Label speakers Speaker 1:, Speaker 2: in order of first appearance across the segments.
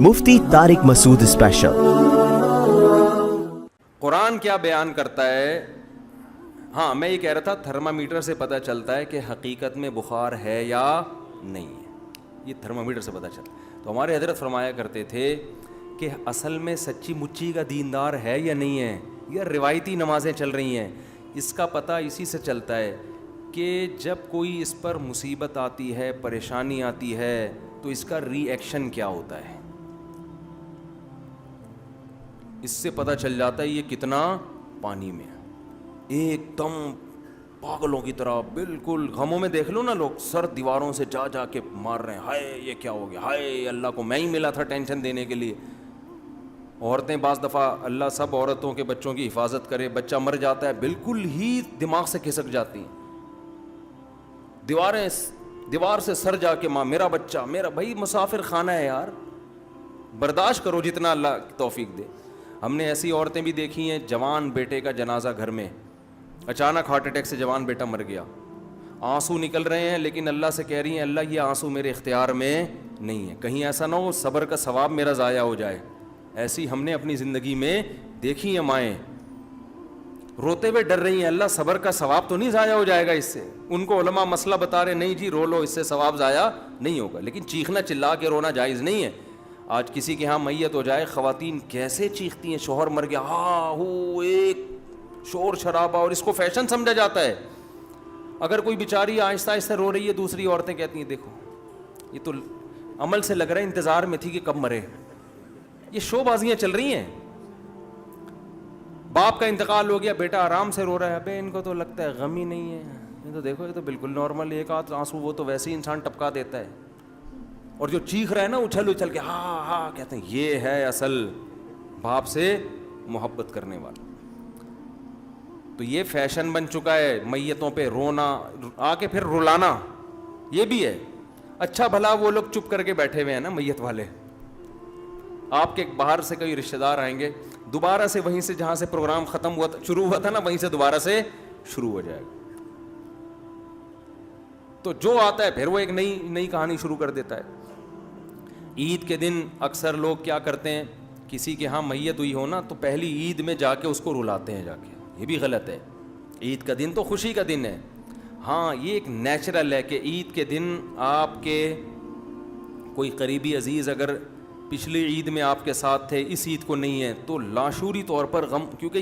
Speaker 1: مفتی طارق مسعود special.
Speaker 2: قرآن کیا بیان کرتا ہے؟ ہاں میں یہ کہہ رہا تھا تھرمامیٹر سے پتہ چلتا ہے کہ حقیقت میں بخار ہے یا نہیں ہے، یہ تھرمامیٹر سے پتہ چلتا ہے۔ تو ہمارے حضرت فرمایا کرتے تھے کہ اصل میں سچی مچی کا دیندار ہے یا نہیں ہے، یا روایتی نمازیں چل رہی ہیں، اس کا پتہ اسی سے چلتا ہے کہ جب کوئی اس پر مصیبت آتی ہے، پریشانی آتی ہے، تو اس کا ری ایکشن کیا ہوتا ہے، اس سے پتہ چل جاتا ہے یہ کتنا پانی میں ہے۔ ایک دم پاگلوں کی طرح بالکل غموں میں دیکھ لو نا، لوگ سر دیواروں سے جا جا کے مار رہے ہیں، ہائے یہ کیا ہو گیا، ہائے اللہ کو میں ہی ملا تھا ٹینشن دینے کے لیے۔ عورتیں بعض دفعہ، اللہ سب عورتوں کے بچوں کی حفاظت کرے، بچہ مر جاتا ہے بالکل ہی دماغ سے کھسک جاتی ہیں، دیوار سے سر جا کے، ماں میرا بچہ، میرا بھائی مسافر خانہ ہے یار، برداشت کرو جتنا اللہ توفیق دے۔ ہم نے ایسی عورتیں بھی دیکھی ہیں، جوان بیٹے کا جنازہ گھر میں، اچانک ہارٹ اٹیک سے جوان بیٹا مر گیا، آنسو نکل رہے ہیں، لیکن اللہ سے کہہ رہی ہیں اللہ یہ آنسو میرے اختیار میں نہیں ہے، کہیں ایسا نہ ہو صبر کا ثواب میرا ضائع ہو جائے۔ ایسی ہم نے اپنی زندگی میں دیکھی ہیں مائیں، روتے ہوئے ڈر رہی ہیں اللہ صبر کا ثواب تو نہیں ضائع ہو جائے گا اس سے۔ ان کو علماء مسئلہ بتا رہے نہیں جی رو لو اس سے ثواب ضائع نہیں ہوگا، لیکن چیخنا چلا کے رونا جائز نہیں ہے۔ آج کسی کے ہاں میت ہو جائے، خواتین کیسے چیختی ہیں، شوہر مر گیا، ہاں ہو ایک شور شرابہ، اور اس کو فیشن سمجھا جاتا ہے۔ اگر کوئی بیچاری آہستہ آہستہ رو رہی ہے، دوسری عورتیں کہتی ہیں دیکھو یہ تو عمل سے لگ رہا ہے انتظار میں تھی کہ کب مرے۔ یہ شو بازیاں چل رہی ہیں۔ باپ کا انتقال ہو گیا، بیٹا آرام سے رو رہا ہے، ابے ان کو تو لگتا ہے غم ہی نہیں ہے، یہ تو دیکھو یہ تو بالکل نارمل، ایک آدھ آنسو وہ تو ویسے ہی انسان ٹپکا دیتا ہے، اور جو چیخ رہا ہے نا اچھل اچھل کے ہاں ہاں کہتے ہیں، یہ ہے اصل باپ سے محبت کرنے والا۔ تو یہ فیشن بن چکا ہے میتوں پہ رونا، آ کے پھر رلانا، یہ بھی ہے۔ اچھا بھلا وہ لوگ چپ کر کے بیٹھے ہوئے ہیں نا میت والے، آپ کے باہر سے کوئی رشتہ دار آئیں گے، دوبارہ سے وہیں سے جہاں سے پروگرام ختم ہوا تھا، شروع ہوا تھا نا، وہیں سے دوبارہ سے شروع ہو جائے گا۔ تو جو آتا ہے پھر وہ ایک نئی کہانی شروع کر دیتا ہے۔ عید کے دن اکثر لوگ کیا کرتے ہیں، کسی کے ہاں میت ہوئی ہو نا تو پہلی عید میں جا کے اس کو رلاتے ہیں، جا کے، یہ بھی غلط ہے۔ عید کا دن تو خوشی کا دن ہے، ہاں یہ ایک نیچرل ہے کہ عید کے دن آپ کے کوئی قریبی عزیز اگر پچھلی عید میں آپ کے ساتھ تھے، اس عید کو نہیں ہے، تو لاشعوری طور پر غم، کیونکہ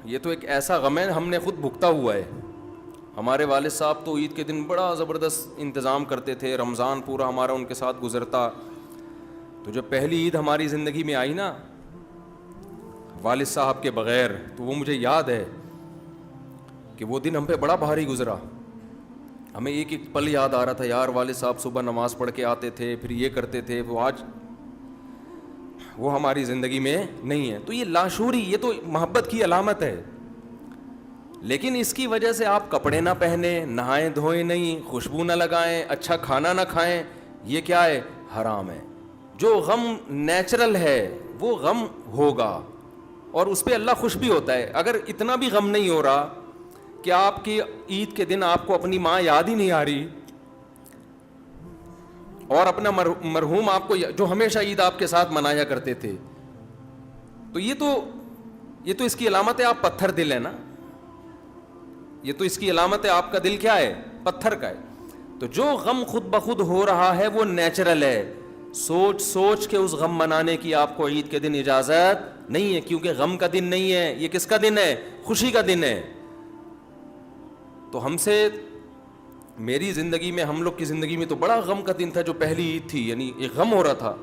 Speaker 2: یہ تو ایک ایسا غم ہے ہم نے خود بھگتا ہوا ہے۔ ہمارے والد صاحب تو عید کے دن بڑا زبردست انتظام کرتے تھے، رمضان پورا ہمارا ان کے ساتھ گزرتا۔ تو جب پہلی عید ہماری زندگی میں آئی نا والد صاحب کے بغیر، تو وہ مجھے یاد ہے کہ وہ دن ہم پہ بڑا بھاری گزرا۔ ہمیں ایک ایک پل یاد آ رہا تھا، یار والد صاحب صبح نماز پڑھ کے آتے تھے، پھر یہ کرتے تھے، وہ آج وہ ہماری زندگی میں نہیں ہے۔ تو یہ لاشعوری، یہ تو محبت کی علامت ہے، لیکن اس کی وجہ سے آپ کپڑے نہ پہنے، نہائیں دھوئیں نہیں، خوشبو نہ لگائیں، اچھا کھانا نہ کھائیں، یہ کیا ہے؟ حرام ہے۔ جو غم نیچرل ہے وہ غم ہوگا، اور اس پہ اللہ خوش بھی ہوتا ہے۔ اگر اتنا بھی غم نہیں ہو رہا کہ آپ کی عید کے دن آپ کو اپنی ماں یاد ہی نہیں آ رہی، اور اپنا مرحوم آپ کو جو ہمیشہ عید آپ کے ساتھ منایا کرتے تھے، تو یہ تو اس کی علامت ہے آپ پتھر دل ہے نا، یہ تو اس کی علامت ہے آپ کا دل کیا ہے؟ پتھر کا ہے۔ تو جو غم خود بخود ہو رہا ہے وہ نیچرل ہے، سوچ کے اس غم منانے کی آپ کو عید کے دن اجازت نہیں ہے، کیونکہ غم کا دن نہیں ہے، یہ کس کا دن ہے؟ خوشی کا دن ہے۔ تو میری زندگی میں، ہم لوگ کی زندگی میں تو بڑا غم کا دن تھا جو پہلی عید تھی، یعنی ایک غم ہو رہا تھا،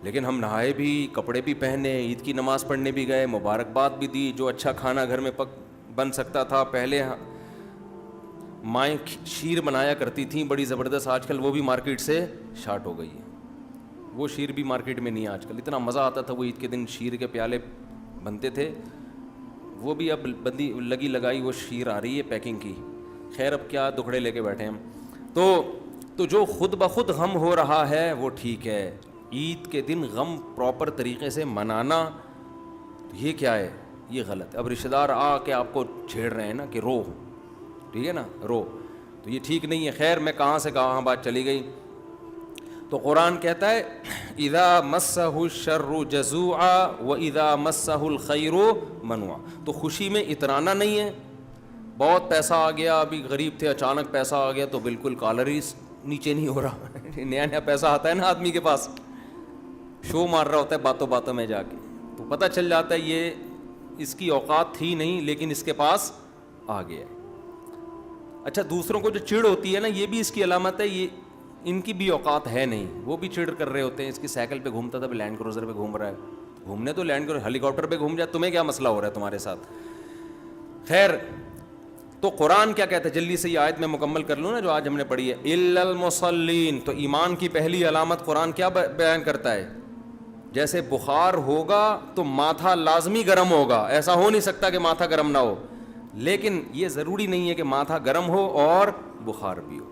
Speaker 2: لیکن ہم نہائے بھی، کپڑے بھی پہنے، عید کی نماز پڑھنے بھی گئے، مبارکباد بھی دی، جو اچھا کھانا گھر میں بن سکتا تھا۔ پہلے مائیں شیر بنایا کرتی تھیں بڑی زبردست، آج کل وہ بھی مارکیٹ سے شارٹ ہو گئی ہے، وہ شیر بھی مارکیٹ میں نہیں ہے آج کل۔ اتنا مزہ آتا تھا وہ عید کے دن، شیر کے پیالے بنتے تھے، وہ بھی اب بندی لگی لگائی وہ شیر آ رہی ہے پیکنگ کی۔ خیر اب کیا دکھڑے لے کے بیٹھے ہم۔ تو جو خود بخود غم ہو رہا ہے وہ ٹھیک ہے، عید کے دن غم پراپر طریقے سے منانا یہ کیا ہے؟ یہ غلط ہے۔ اب رشتہ دار آ کے آپ کو چھیڑ رہے ہیں نا کہ رو، ٹھیک ہے نا، رو، تو یہ ٹھیک نہیں ہے۔ خیر میں کہاں سے کہاں بات چلی گئی۔ تو تو قرآن کہتا ہے اذا مسہ الشر جزوعا واذا مسہ الخیر منوعا. تو خوشی میں اترانا نہیں ہے. بہت پیسہ آ گیا, ابھی غریب تھے, اچانک پیسہ آ گیا تو بالکل کالر ہی نیچے نہیں ہو رہا. نیا نیا پیسہ آتا ہے نا آدمی کے پاس, شو مار رہا ہوتا ہے باتوں باتوں میں جا کے, تو پتہ چل جاتا ہے یہ اس کی اوقات تھی نہیں لیکن اس کے پاس آ گیا. اچھا, دوسروں کو جو چڑ ہوتی ہے نا, یہ بھی اس کی علامت ہے, یہ ان کی بھی اوقات ہے نہیں, وہ بھی چڑ کر رہے ہوتے ہیں. اس کی سائیکل پہ گھومتا تھا, لینڈ کروزر پہ گھوم رہا ہے. گھومنے تو لینڈ کروزر, ہیلی کاپٹر پہ گھوم جائے, تمہیں کیا مسئلہ ہو رہا ہے تمہارے ساتھ. خیر, تو قرآن کیا کہتا ہے, جلدی سے یہ آیت میں مکمل کر لوں نا جو آج ہم نے پڑھی ہے. الا المصلین, تو ایمان کی پہلی علامت قرآن کیا بیان کرتا ہے, جیسے بخار ہوگا تو ماتھا لازمی گرم ہوگا, ایسا ہو نہیں سکتا کہ ماتھا گرم نہ ہو, لیکن یہ ضروری نہیں ہے کہ ماتھا گرم ہو اور بخار بھی ہو.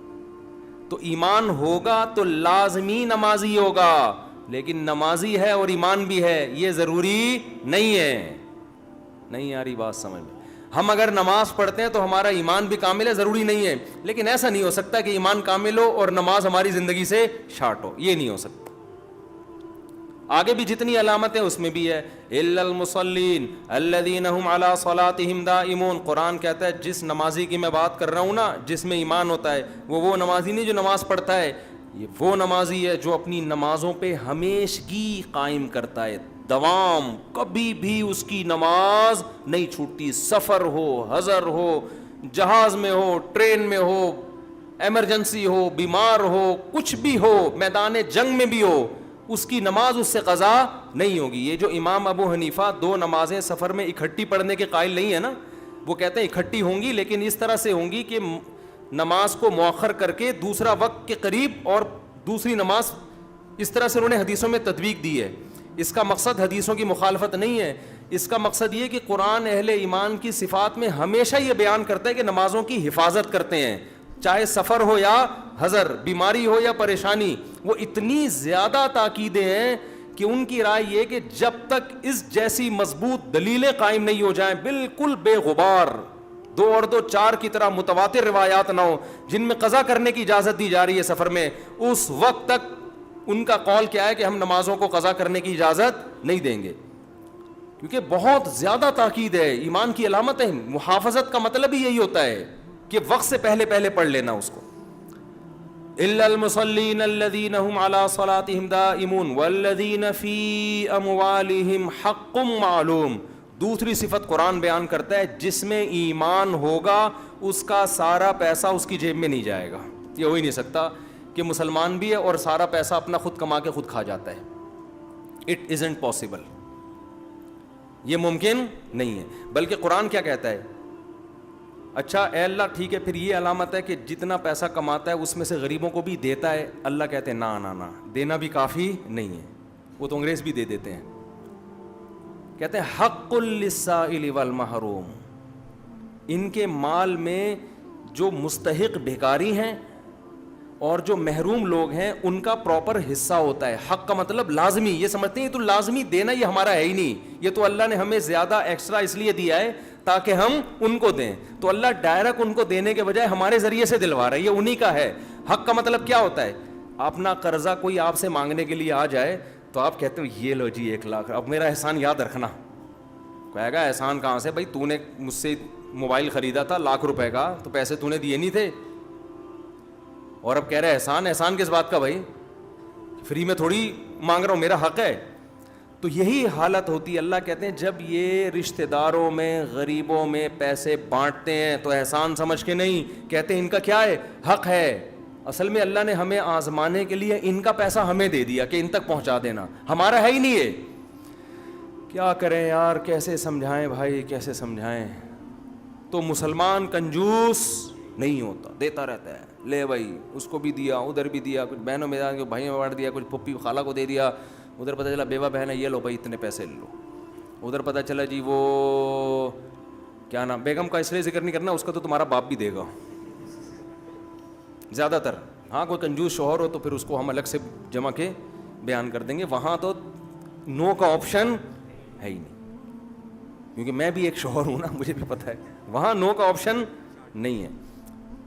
Speaker 2: تو ایمان ہوگا تو لازمی نمازی ہوگا, لیکن نمازی ہے اور ایمان بھی ہے یہ ضروری نہیں ہے. نہیں آ رہی بات سمجھ میں؟ ہم اگر نماز پڑھتے ہیں تو ہمارا ایمان بھی کامل ہے, ضروری نہیں ہے, لیکن ایسا نہیں ہو سکتا کہ ایمان کامل ہو اور نماز ہماری زندگی سے شارٹ ہو, یہ نہیں ہو سکتا. آگے بھی جتنی علامتیں اس میں بھی ہے الا المصلین الذین هم علی صلاتهم دائمون. قرآن کہتا ہے جس نمازی کی میں بات کر رہا ہوں نا, جس میں ایمان ہوتا ہے, وہ نمازی نہیں جو نماز پڑھتا ہے, یہ وہ نمازی ہے جو اپنی نمازوں پہ ہمیشگی قائم کرتا ہے, دوام, کبھی بھی اس کی نماز نہیں چھوٹتی. سفر ہو, حضر ہو, جہاز میں ہو, ٹرین میں ہو, ایمرجنسی ہو, بیمار ہو, کچھ بھی ہو, میدان جنگ میں بھی ہو, اس کی نماز اس سے قضا نہیں ہوگی. یہ جو امام ابو حنیفہ 2 نمازیں سفر میں اکٹھی پڑھنے کے قائل نہیں ہے نا, وہ کہتے ہیں اکٹھی ہوں گی لیکن اس طرح سے ہوں گی کہ نماز کو مؤخر کر کے دوسرا وقت کے قریب اور دوسری نماز, اس طرح سے انہوں نے حدیثوں میں تطبیق دی ہے. اس کا مقصد حدیثوں کی مخالفت نہیں ہے, اس کا مقصد یہ کہ قرآن اہل ایمان کی صفات میں ہمیشہ یہ بیان کرتا ہے کہ نمازوں کی حفاظت کرتے ہیں, چاہے سفر ہو یا حضر, بیماری ہو یا پریشانی. وہ اتنی زیادہ تاکیدیں ہیں کہ ان کی رائے یہ کہ جب تک اس جیسی مضبوط دلیلیں قائم نہیں ہو جائیں, بالکل بے غبار 2 اور 2 4 کی طرح متواتر روایات نہ ہو جن میں قضا کرنے کی اجازت دی جا رہی ہے سفر میں, اس وقت تک ان کا قول کیا ہے کہ ہم نمازوں کو قضا کرنے کی اجازت نہیں دیں گے, کیونکہ بہت زیادہ تاکید ہے. ایمان کی علامت ہے, محافظت کا مطلب ہی یہی ہوتا ہے کہ وقت سے پہلے پڑھ لینا اس کو. الا المصلین الذین هم علی صلاتهم دائمون والذین فی اموالہم حق معلوم. دوسری صفت قرآن بیان کرتا ہے, جس میں ایمان ہوگا اس کا سارا پیسہ اس کی جیب میں نہیں جائے گا. یہ ہو ہی نہیں سکتا کہ مسلمان بھی ہے اور سارا پیسہ اپنا خود کما کے خود کھا جاتا ہے. اٹ ازنٹ پاسبل, یہ ممکن نہیں ہے. بلکہ قرآن کیا کہتا ہے, اچھا اے اللہ ٹھیک ہے, پھر یہ علامت ہے کہ جتنا پیسہ کماتا ہے اس میں سے غریبوں کو بھی دیتا ہے. اللہ کہتے ہیں نہ, دینا بھی کافی نہیں ہے. وہ تو انگریز بھی دے دیتے ہیں, کہتے ہیں حق للسائل والمحروم. ان کے مال میں جو مستحق بھکاری ہیں اور جو محروم لوگ ہیں ان کا پراپر حصہ ہوتا ہے. حق کا مطلب لازمی, یہ سمجھتے ہیں یہ تو لازمی دینا, یہ ہمارا ہے ہی نہیں, یہ تو اللہ نے ہمیں زیادہ ایکسٹرا اس لیے دیا ہے تاکہ ہم ان کو دیں. تو اللہ ڈائریکٹ ان کو دینے کے بجائے ہمارے ذریعے سے دلوا رہا ہے, یہ انہی کا ہے. حق کا مطلب کیا ہوتا ہے, اپنا قرضہ کوئی آپ سے مانگنے کے لیے آ جائے تو آپ کہتے ہو یہ لو جی 1 لاکھ, اب میرا احسان یاد رکھنا. کہے گا احسان کہاں سے بھائی, تو نے مجھ سے موبائل خریدا تھا 1 لاکھ روپے کا, تو پیسے تو نے دیے نہیں تھے, اور اب کہہ رہے احسان کس بات کا بھائی, فری میں تھوڑی مانگ رہا ہوں, میرا حق ہے. تو یہی حالت ہوتی ہے. اللہ کہتے ہیں جب یہ رشتہ داروں میں غریبوں میں پیسے بانٹتے ہیں تو احسان سمجھ کے نہیں, کہتے ہیں ان کا کیا ہے, حق ہے. اصل میں اللہ نے ہمیں آزمانے کے لیے ان کا پیسہ ہمیں دے دیا کہ ان تک پہنچا دینا, ہمارا ہے ہی نہیں ہے. کیا کریں یار, کیسے سمجھائیں بھائی, کیسے سمجھائیں. تو مسلمان کنجوس نہیں ہوتا, دیتا رہتا ہے. لے بھائی اس کو بھی دیا, ادھر بھی دیا, کچھ بہنوں میں کو بھائیوں میں بانٹ دیا, کچھ پھپھی خالہ کو دے دیا, ادھر پتہ چلا بیوہ بہن ہے, یہ لو بھائی اتنے پیسے لے لو. ادھر پتہ چلا جی وہ کیا نام, بیگم کا اس لیے ذکر نہیں کرنا, اس کا تو تمہارا باپ بھی دے گا زیادہ تر. ہاں کوئی کنجوس شوہر ہو تو پھر اس کو ہم الگ سے جمع کے بیان کر دیں گے. وہاں تو نو کا آپشن ہے ہی نہیں, کیونکہ میں بھی ایک شوہر ہوں نا, مجھے بھی پتہ ہے وہاں نو کا آپشن نہیں ہے.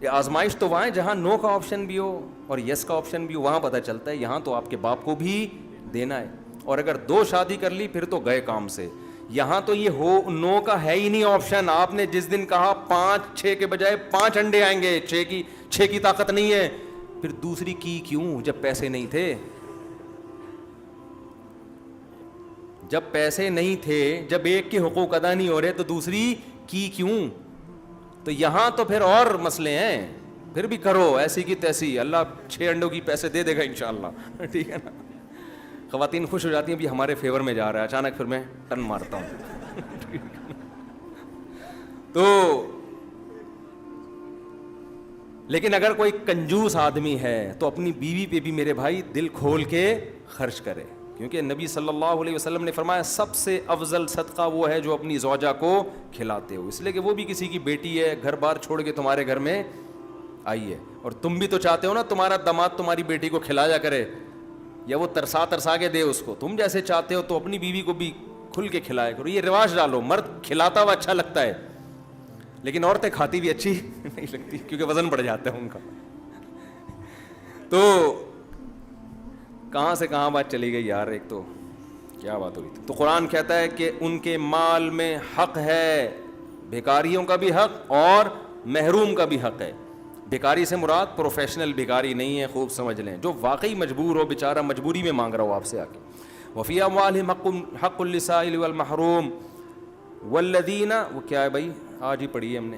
Speaker 2: یہ آزمائش تو وہاں ہے جہاں نو کا آپشن بھی ہو اور یس کا آپشن بھی ہو, وہاں پتہ چلتا ہے. یہاں تو آپ کے باپ کو بھی دینا ہے, اور اگر 2 شادی کر لی پھر تو گئے کام سے. یہاں تو یہ ہو نو کا ہے ہی نہیں آپشن. آپ نے جس دن کہا 5-6 کے بجائے 5 انڈے آئیں گے, 6 کی طاقت نہیں ہے, پھر دوسری کی کیوں جب پیسے نہیں تھے؟ جب پیسے نہیں تھے, جب ایک کے حقوق ادا نہیں ہو رہے تو دوسری کی کیوں؟ تو یہاں تو پھر اور مسئلے ہیں, پھر بھی کرو ایسی کی تیسی, اللہ 6 انڈوں کی پیسے دے دے گا انشاءاللہ. ٹھیک ہے نا. خواتین خوش ہو جاتی ہیں بھی ہمارے فیور میں جا رہا ہے, اچانک پھر میں ٹن مارتا ہوں. تو لیکن اگر کوئی کنجوس آدمی ہے تو اپنی بیوی پہ بھی میرے بھائی دل کھول کے خرچ کرے, کیونکہ نبی صلی اللہ علیہ وسلم نے فرمایا سب سے افضل صدقہ وہ ہے جو اپنی زوجہ کو کھلاتے ہو, اس لیے کہ وہ بھی کسی کی بیٹی ہے, گھر بار چھوڑ کے تمہارے گھر میں آئی ہے, اور تم بھی تو چاہتے ہو نا تمہارا داماد تمہاری بیٹی کو کھلایا کرے, یا وہ ترسا کے دے اس کو, تم جیسے چاہتے ہو تو اپنی بیوی کو بھی کھل کے کھلایا کرو. یہ رواج ڈالو, مرد کھلاتا ہوا اچھا لگتا ہے لیکن عورتیں کھاتی بھی اچھی نہیں لگتی کیونکہ وزن بڑھ جاتا ہے ان کا. تو کہاں سے کہاں بات چلی گئی یار, ایک تو کیا بات ہوئی تھی. تو قرآن کہتا ہے کہ ان کے مال میں حق ہے, بھکاریوں کا بھی حق اور محروم کا بھی حق ہے. بھکاری سے مراد پروفیشنل بھکاری نہیں ہے, خوب سمجھ لیں, جو واقعی مجبور ہو, بیچارہ مجبوری میں مانگ رہا ہو آپ سے آ کے. وفی اموالہم حق للسائل والمحروم والذین, وہ کیا ہے بھائی آج ہی پڑھی ہے ہم نے,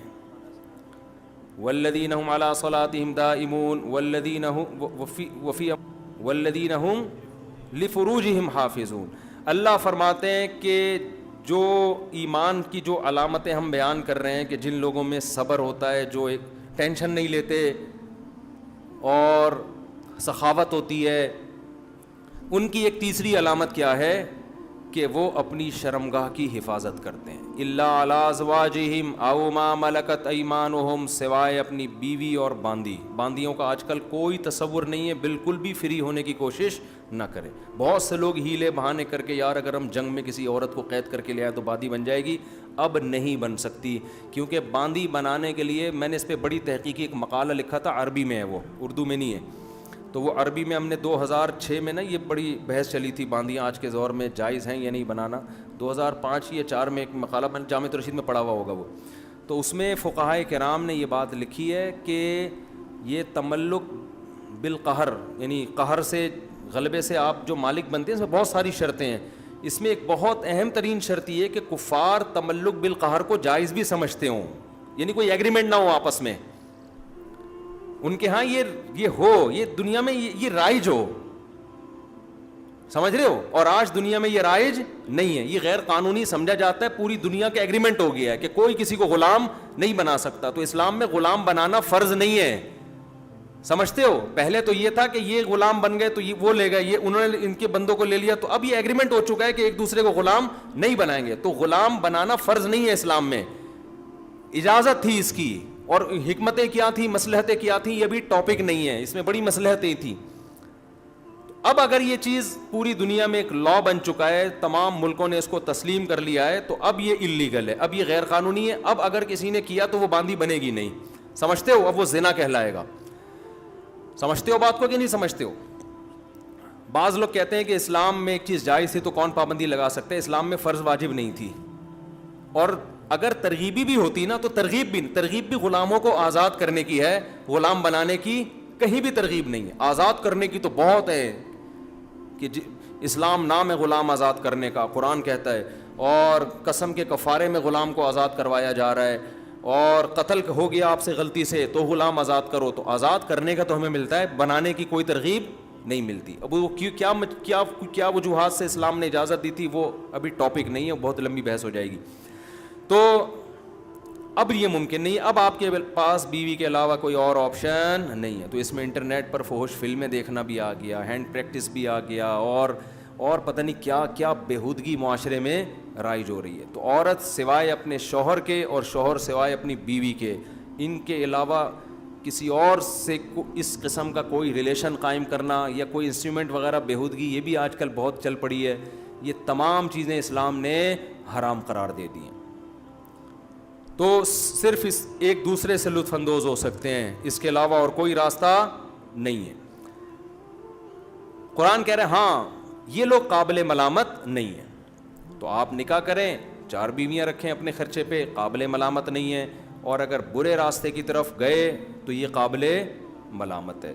Speaker 2: والذین هم علی صلاتہم دائمون والذین هم لفروجہم حافظون. اللہ فرماتے ہیں کہ جو ایمان کی جو علامتیں ہم بیان کر رہے ہیں کہ جن لوگوں میں صبر ہوتا ہے, جو ایک ٹینشن نہیں لیتے اور سخاوت ہوتی ہے, ان کی ایک تیسری علامت کیا ہے کہ وہ اپنی شرمگاہ کی حفاظت کرتے ہیں. الا علی ازواجہم او ما ملکت ایمانہم, سوائے اپنی بیوی اور باندیوں کا آج کل کوئی تصور نہیں ہے, بالکل بھی فری ہونے کی کوشش نہ کرے. بہت سے لوگ ہیلے بہانے کر کے یار اگر ہم جنگ میں کسی عورت کو قید کر کے لے آئے تو باندی بن جائے گی. اب نہیں بن سکتی, کیونکہ باندی بنانے کے لیے میں نے اس پہ بڑی تحقیقی ایک مقالہ لکھا تھا, عربی میں ہے وہ, اردو میں نہیں ہے. تو وہ عربی میں ہم نے 2006 میں نا یہ بڑی بحث چلی تھی باندیاں آج کے دور میں جائز ہیں یا نہیں بنانا. 2005 یا 4 میں ایک مقالہ میں جامعۃ الرشید میں پڑھا ہوا ہوگا وہ. تو اس میں فقہائے کرام نے یہ بات لکھی ہے کہ یہ تملک بالقہر, یعنی قہر سے, غلبے سے آپ جو مالک بنتے ہیں, اس میں بہت ساری شرطیں ہیں. اس میں ایک بہت اہم ترین شرط یہ ہے کہ کفار تملک بالقہر کو جائز بھی سمجھتے ہوں, یعنی کوئی ایگریمنٹ نہ ہو آپس میں, ان کے ہاں یہ ہو, یہ دنیا میں یہ رائج ہو, سمجھ رہے ہو. اور آج دنیا میں یہ رائج نہیں ہے, یہ غیر قانونی سمجھا جاتا ہے, پوری دنیا کا ایگریمنٹ ہو گیا ہے کہ کوئی کسی کو غلام نہیں بنا سکتا. تو اسلام میں غلام بنانا فرض نہیں ہے, سمجھتے ہو. پہلے تو یہ تھا کہ یہ غلام بن گئے تو یہ وہ لے گئے, یہ انہوں نے ان کے بندوں کو لے لیا, تو اب یہ ایگریمنٹ ہو چکا ہے کہ ایک دوسرے کو غلام نہیں بنائیں گے. تو غلام بنانا فرض نہیں ہے اسلام میں, اجازت تھی اس کی, اور حکمتیں کیا تھیں, مصلحتیں کیا تھیں, یہ بھی ٹاپک نہیں ہے, اس میں بڑی مصلحتیں تھیں. اب اگر یہ چیز پوری دنیا میں ایک لا بن چکا ہے, تمام ملکوں نے اس کو تسلیم کر لیا ہے, تو اب یہ اللیگل ہے, اب یہ غیر قانونی ہے. اب اگر کسی نے کیا تو وہ باندی بنے گی نہیں, سمجھتے ہو, اب وہ زنا کہلائے گا. سمجھتے ہو بات کو کہ نہیں سمجھتے ہو؟ بعض لوگ کہتے ہیں کہ اسلام میں ایک چیز جائز تھی تو کون پابندی لگا سکتے ہیں, اسلام میں فرض واجب نہیں تھی, اور اگر ترغیبی بھی ہوتی نا تو ترغیب بھی غلاموں کو آزاد کرنے کی ہے, غلام بنانے کی کہیں بھی ترغیب نہیں ہے. آزاد کرنے کی تو بہت ہے کہ اسلام نام ہے غلام آزاد کرنے کا, قرآن کہتا ہے, اور قسم کے کفارے میں غلام کو آزاد کروایا جا رہا ہے, اور قتل ہو گیا آپ سے غلطی سے تو غلام آزاد کرو. تو آزاد کرنے کا تو ہمیں ملتا ہے, بنانے کی کوئی ترغیب نہیں ملتی. اب وہ کیا وجوہات سے اسلام نے اجازت دی تھی وہ ابھی ٹاپک نہیں ہے, بہت لمبی بحث ہو جائے گی. تو اب یہ ممکن نہیں, اب آپ کے پاس بیوی کے علاوہ کوئی اور آپشن نہیں ہے. تو اس میں انٹرنیٹ پر فحش فلمیں دیکھنا بھی آ گیا, ہینڈ پریکٹس بھی آ گیا, اور پتہ نہیں کیا کیا بےہودگی معاشرے میں رائج ہو رہی ہے. تو عورت سوائے اپنے شوہر کے اور شوہر سوائے اپنی بیوی کے, ان کے علاوہ کسی اور سے اس قسم کا کوئی ریلیشن قائم کرنا یا کوئی انسٹرومنٹ وغیرہ بےہودگی, یہ بھی آج کل بہت چل پڑی ہے. یہ تمام چیزیں اسلام نے حرام قرار دے دی ہیں. تو صرف اس ایک دوسرے سے لطف اندوز ہو سکتے ہیں, اس کے علاوہ اور کوئی راستہ نہیں ہے. قرآن کہہ رہے ہیں ہاں یہ لوگ قابل ملامت نہیں ہیں, تو آپ نکاح کریں, 4 بیویاں رکھیں اپنے خرچے پہ, قابل ملامت نہیں ہیں. اور اگر برے راستے کی طرف گئے تو یہ قابل ملامت ہے.